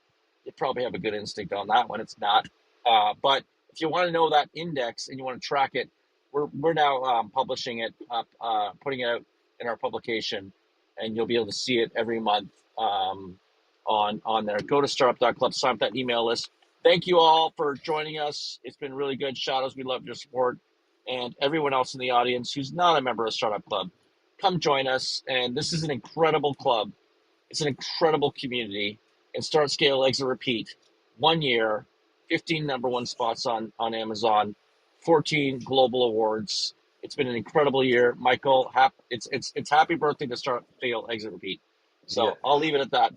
you probably have a good instinct on that one. It's not. But if you want to know that index and you want to track it, we're now publishing it, putting it out in our publication, and you'll be able to see it every month on there. Go to startup.club, sign up that email list. Thank you all for joining us. It's been really good. Shadows, we love your support. And everyone else in the audience who's not a member of Startup Club, come join us. And this is an incredible club. It's an incredible community. And start, scale, exit, repeat. 1 year, 15 number one spots on Amazon, 14 global awards. It's been an incredible year, Michael. It's happy birthday to start, fail, exit, repeat. Yeah. So I'll leave it at that.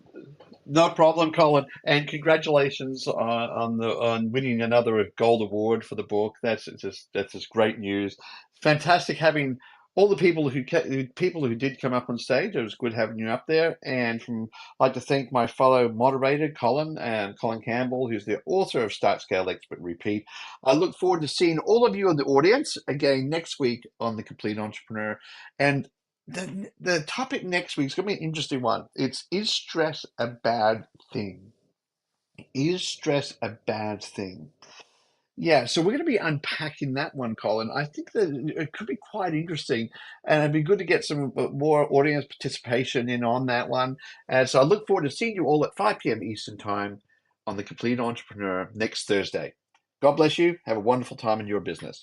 No problem, Colin, and congratulations on winning another gold award for the book. That's just great news. Fantastic having all the people who did come up on stage. It was good having you up there, and I'd like to thank my fellow moderator, Colin Campbell, who's the author of Start, Scale, Expert, Repeat. I look forward to seeing all of you in the audience again next week on The Complete Entrepreneur, and the topic next week is going to be an interesting one. Is stress a bad thing? Is stress a bad thing? Yeah, so we're going to be unpacking that one, Colin. I think that it could be quite interesting, and it'd be good to get some more audience participation in on that one. And so I look forward to seeing you all at 5 p.m. Eastern Time on The Complete Entrepreneur next Thursday. God bless you. Have a wonderful time in your business.